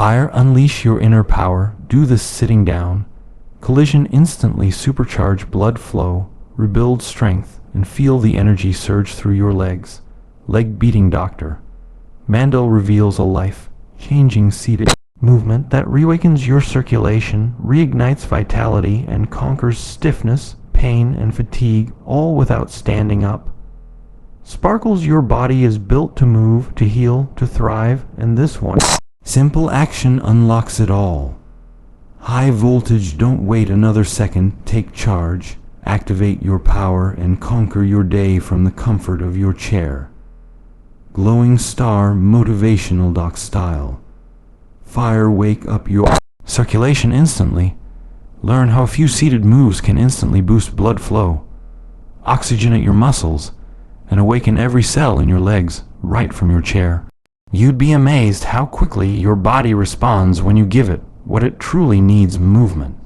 Fire, unleash your inner power. Do this sitting down. Collision, instantly supercharge blood flow, rebuild strength, and feel the energy surge through your legs. Leg beating doctor. Mandell reveals a life-changing seated movement that reawakens your circulation, reignites vitality, and conquers stiffness, pain, and fatigue, all without standing up. Sparkles, your body is built to move, to heal, to thrive, and this one simple action unlocks it all. High voltage, don't wait another second, take charge, activate your power, and conquer your day from the comfort of your chair. Glowing star, motivational style. Fire, wake up your circulation instantly. Learn how a few seated moves can instantly boost blood flow, oxygenate your muscles, and awaken every cell in your legs right from your chair. You'd be amazed how quickly your body responds when you give it what it truly needs: movement.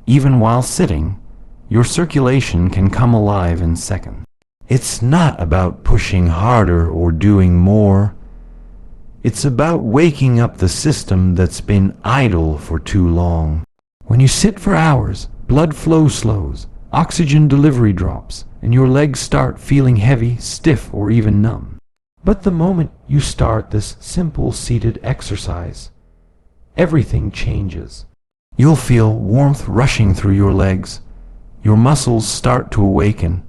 Even while sitting, your circulation can come alive in seconds. It's not about pushing harder or doing more. It's about waking up the system that's been idle for too long. When you sit for hours, blood flow slows, oxygen delivery drops, and your legs start feeling heavy, stiff, or even numb. But the moment you start this simple seated exercise, everything changes. You'll feel warmth rushing through your legs, your muscles start to awaken,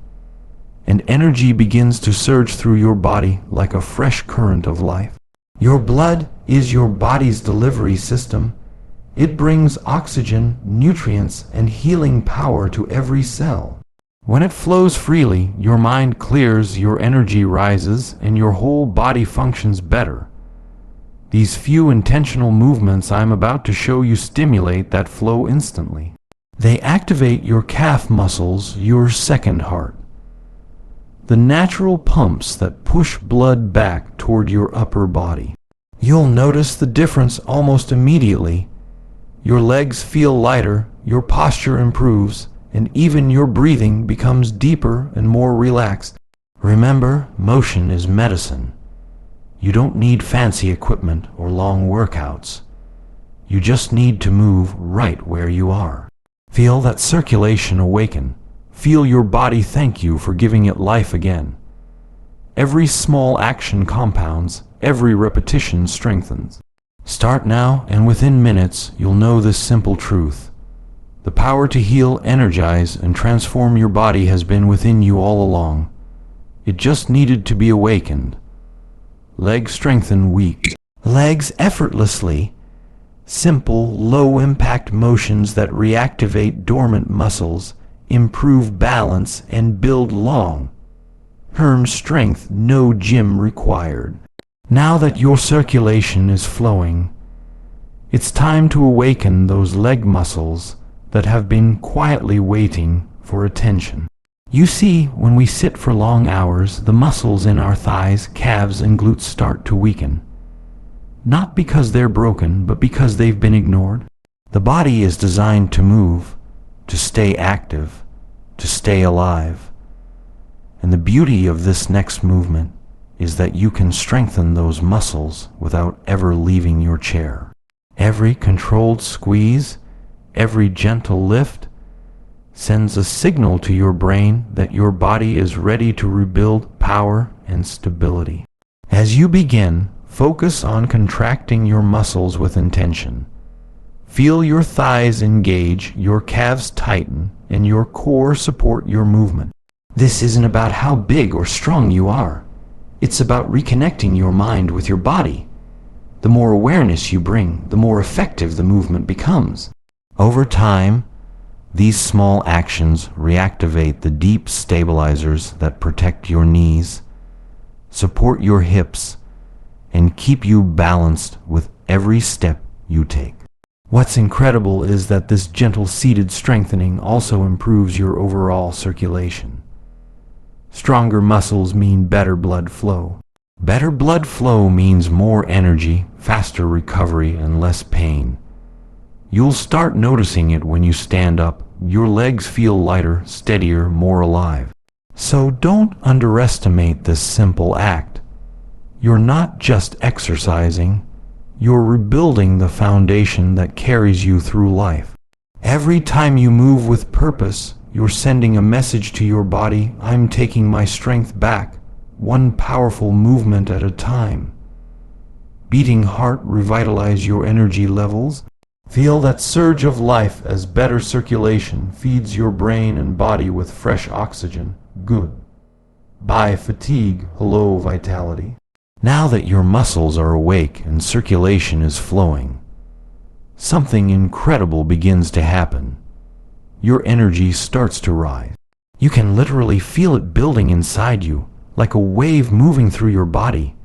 and energy begins to surge through your body like a fresh current of life. Your blood is your body's delivery system. It brings oxygen, nutrients, and healing power to every cell. When it flows freely, your mind clears, your energy rises, and your whole body functions better. These few intentional movements I'm about to show you stimulate that flow instantly. They activate your calf muscles, your second heart, the natural pumps that push blood back toward your upper body. You'll notice the difference almost immediately. Your legs feel lighter, your posture improves, and even your breathing becomes deeper and more relaxed. Remember, motion is medicine. You don't need fancy equipment or long workouts. You just need to move right where you are. Feel that circulation awaken. Feel your body thank you for giving it life again. Every small action compounds, every repetition strengthens. Start now, and within minutes, you'll know this simple truth. The power to heal, energize, and transform your body has been within you all along. It just needed to be awakened. Legs strengthen weak. Legs effortlessly. Simple, low-impact motions that reactivate dormant muscles, improve balance, and build long-term strength. No gym required. Now that your circulation is flowing, it's time to awaken those leg muscles that have been quietly waiting for attention. You see, when we sit for long hours, the muscles in our thighs, calves, and glutes start to weaken. Not because they're broken, but because they've been ignored. The body is designed to move, to stay active, to stay alive. And the beauty of this next movement is that you can strengthen those muscles without ever leaving your chair. Every controlled squeeze, every gentle lift sends a signal to your brain that your body is ready to rebuild power and stability. As you begin, focus on contracting your muscles with intention. Feel your thighs engage, your calves tighten, and your core support your movement. This isn't about how big or strong you are. It's about reconnecting your mind with your body. The more awareness you bring, the more effective the movement becomes. Over time, these small actions reactivate the deep stabilizers that protect your knees, support your hips, and keep you balanced with every step you take. What's incredible is that this gentle seated strengthening also improves your overall circulation. Stronger muscles mean better blood flow. Better blood flow means more energy, faster recovery, and less pain. You'll start noticing it when you stand up. Your legs feel lighter, steadier, more alive. So don't underestimate this simple act. You're not just exercising, You're rebuilding the foundation that carries you through life. Every time you move with purpose, you're sending a message to your body: I'm taking my strength back, one powerful movement at a time. Beating heart revitalize your energy levels. Feel that surge of life as better circulation feeds your brain and body with fresh oxygen. Good. Bye fatigue, hello vitality. Now that your muscles are awake and circulation is flowing, something incredible begins to happen. Your energy starts to rise. You can literally feel it building inside you, like a wave moving through your body.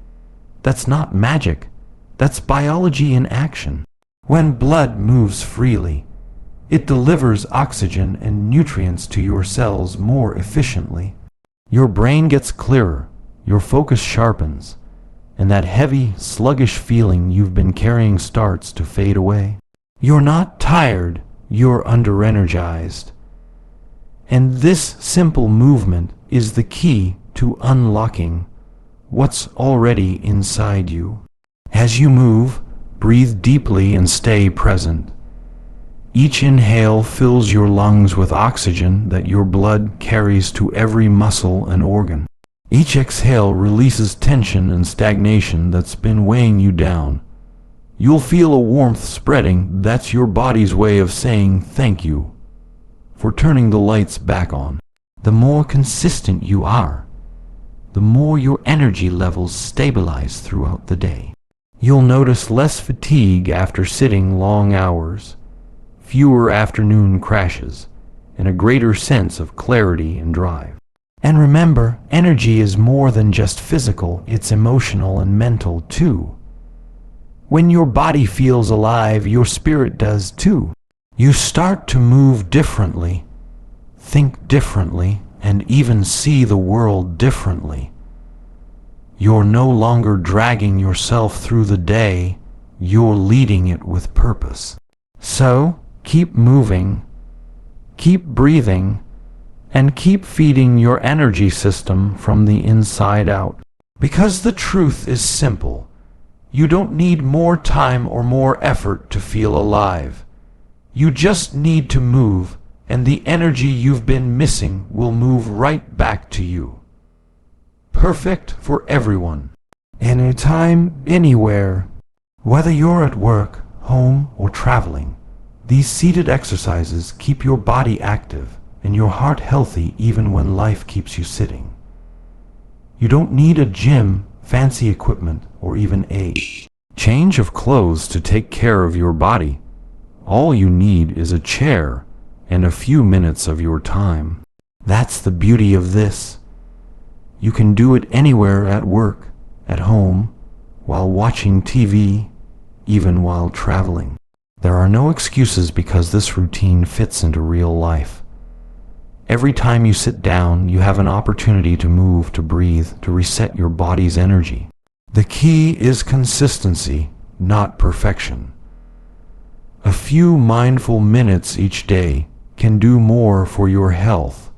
That's not magic. That's biology in action. When blood moves freely, it delivers oxygen and nutrients to your cells more efficiently. Your brain gets clearer, your focus sharpens, and that heavy, sluggish feeling you've been carrying starts to fade away. You're not tired, you're under-energized. And this simple movement is the key to unlocking what's already inside you. As you move, breathe deeply and stay present. Each inhale fills your lungs with oxygen that your blood carries to every muscle and organ. Each exhale releases tension and stagnation that's been weighing you down. You'll feel a warmth spreading. That's your body's way of saying thank you for turning the lights back on. The more consistent you are, the more your energy levels stabilize throughout the day. You'll notice less fatigue after sitting long hours, fewer afternoon crashes, and a greater sense of clarity and drive. And remember, energy is more than just physical, it's emotional and mental too. When your body feels alive, your spirit does too. You start to move differently, think differently, and even see the world differently. You're no longer dragging yourself through the day, you're leading it with purpose. So, keep moving, keep breathing, and keep feeding your energy system from the inside out. Because the truth is simple. You don't need more time or more effort to feel alive. You just need to move, and the energy you've been missing will move right back to you. Perfect for everyone, anytime, anywhere. Whether you're at work, home, or traveling, these seated exercises keep your body active and your heart healthy even when life keeps you sitting. You don't need a gym, fancy equipment, or even a change of clothes to take care of your body. All you need is a chair and a few minutes of your time. That's the beauty of this. You can do it anywhere, at work, at home, while watching TV, even while traveling. There are no excuses because this routine fits into real life. Every time you sit down, you have an opportunity to move, to breathe, to reset your body's energy. The key is consistency, not perfection. A few mindful minutes each day can do more for your health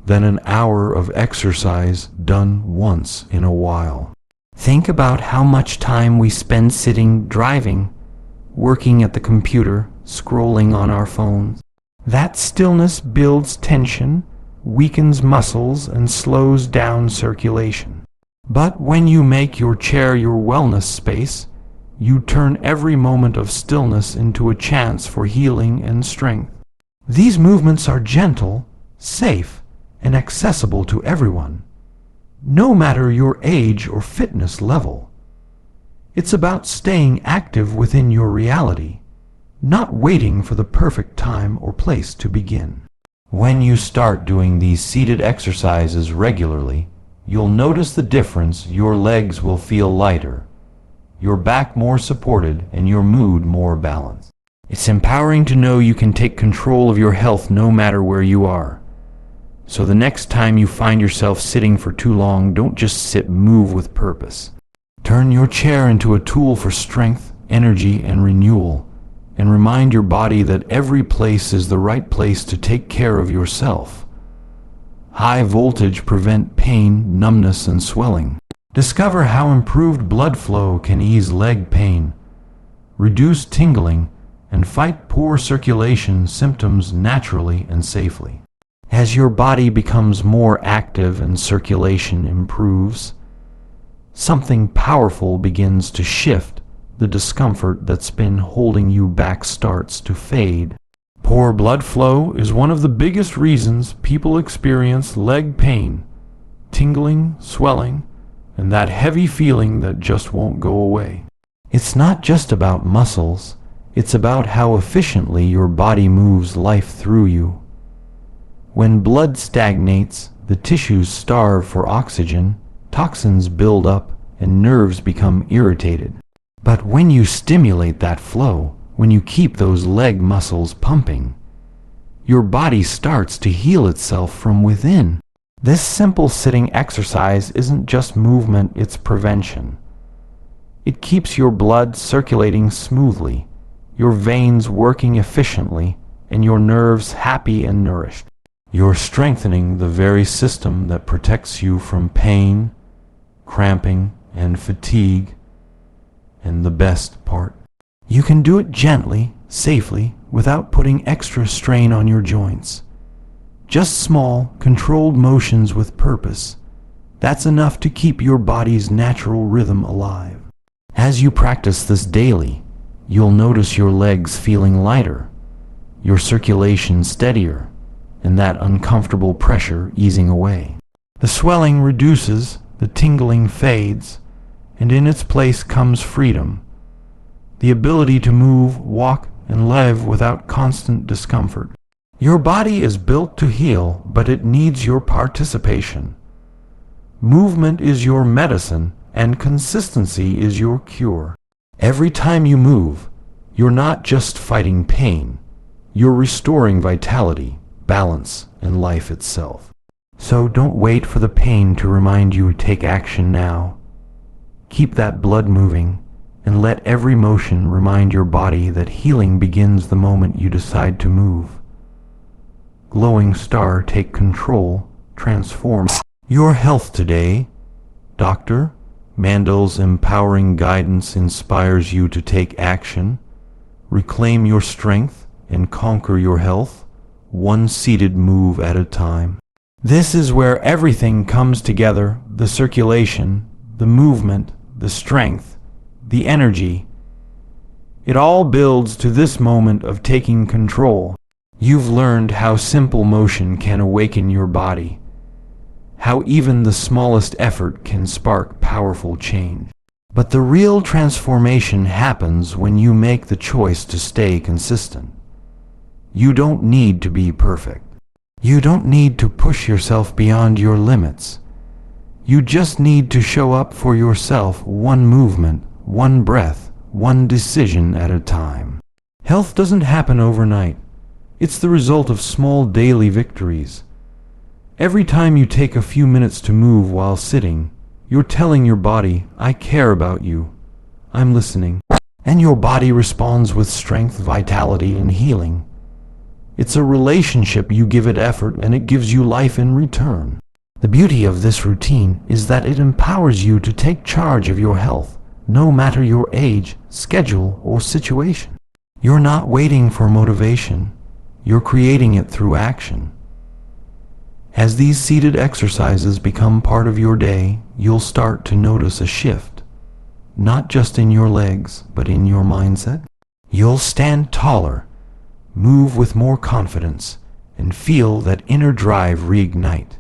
than an hour of exercise done once in a while. Think about how much time we spend sitting, driving, working at the computer, scrolling on our phones. That stillness builds tension, weakens muscles, and slows down circulation. But when you make your chair your wellness space, you turn every moment of stillness into a chance for healing and strength. These movements are gentle, safe, and accessible to everyone, no matter your age or fitness level. It's about staying active within your reality, not waiting for the perfect time or place to begin. When you start doing these seated exercises regularly, you'll notice the difference. Your legs will feel lighter, your back more supported, and your mood more balanced. It's empowering to know you can take control of your health no matter where you are. So the next time you find yourself sitting for too long, don't just sit, move with purpose. Turn your chair into a tool for strength, energy, and renewal, and remind your body that every place is the right place to take care of yourself. High voltage prevent pain, numbness, and swelling. Discover how improved blood flow can ease leg pain, reduce tingling, and fight poor circulation symptoms naturally and safely. As your body becomes more active and circulation improves, something powerful begins to shift. The discomfort that's been holding you back starts to fade. Poor blood flow is one of the biggest reasons people experience leg pain, tingling, swelling, and that heavy feeling that just won't go away. It's not just about muscles, it's about how efficiently your body moves life through you. When blood stagnates, the tissues starve for oxygen, toxins build up, and nerves become irritated. But when you stimulate that flow, when you keep those leg muscles pumping, your body starts to heal itself from within. This simple sitting exercise isn't just movement, it's prevention. It keeps your blood circulating smoothly, your veins working efficiently, and your nerves happy and nourished. You're strengthening the very system that protects you from pain, cramping, and fatigue. And the best part, you can do it gently, safely, without putting extra strain on your joints. Just small, controlled motions with purpose. That's enough to keep your body's natural rhythm alive. As you practice this daily, you'll notice your legs feeling lighter, your circulation steadier, and that uncomfortable pressure easing away. The swelling reduces, the tingling fades, and in its place comes freedom, the ability to move, walk, and live without constant discomfort. Your body is built to heal, but it needs your participation. Movement is your medicine, and consistency is your cure. Every time you move, you're not just fighting pain, you're restoring vitality, balance, and life itself. So don't wait for the pain to remind you to take action now. Keep that blood moving, and let every motion remind your body that healing begins the moment you decide to move. Glowing star, take control, transform your health today. Dr. Mandell's empowering guidance inspires you to take action, reclaim your strength, and conquer your health, one seated move at a time. This is where everything comes together, the circulation, the movement, the strength, the energy. It all builds to this moment of taking control. You've learned how simple motion can awaken your body, how even the smallest effort can spark powerful change. But the real transformation happens when you make the choice to stay consistent. You don't need to be perfect. You don't need to push yourself beyond your limits. You just need to show up for yourself, one movement, one breath, one decision at a time. Health doesn't happen overnight. It's the result of small daily victories. Every time you take a few minutes to move while sitting, you're telling your body, I care about you. I'm listening. And your body responds with strength, vitality, and healing. It's a relationship. You give it effort, and it gives you life in return. The beauty of this routine is that it empowers you to take charge of your health, no matter your age, schedule, or situation. You're not waiting for motivation. You're creating it through action. As these seated exercises become part of your day, you'll start to notice a shift, not just in your legs, but in your mindset. You'll stand taller, move with more confidence, and feel that inner drive reignite.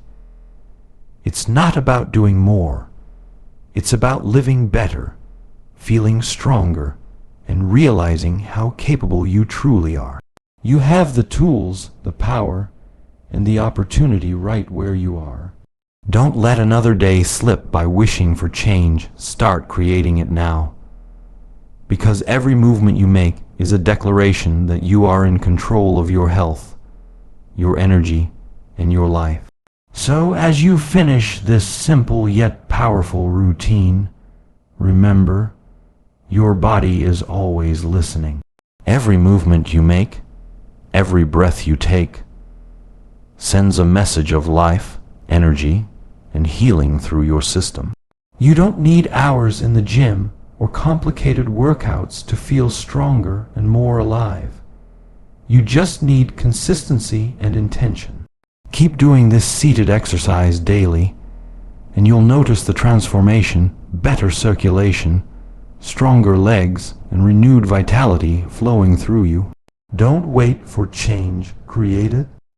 It's not about doing more. It's about living better, feeling stronger, and realizing how capable you truly are. You have the tools, the power, and the opportunity right where you are. Don't let another day slip by wishing for change. Start creating it now. Because every movement you make is a declaration that you are in control of your health, your energy, and your life. So as you finish this simple yet powerful routine, remember, your body is always listening. Every movement you make, every breath you take, sends a message of life, energy, and healing through your system. You don't need hours in the gym or complicated workouts to feel stronger and more alive. You just need consistency and intention. Keep doing this seated exercise daily, and you'll notice the transformation: better circulation, stronger legs, and renewed vitality flowing through you. Don't wait for change, create it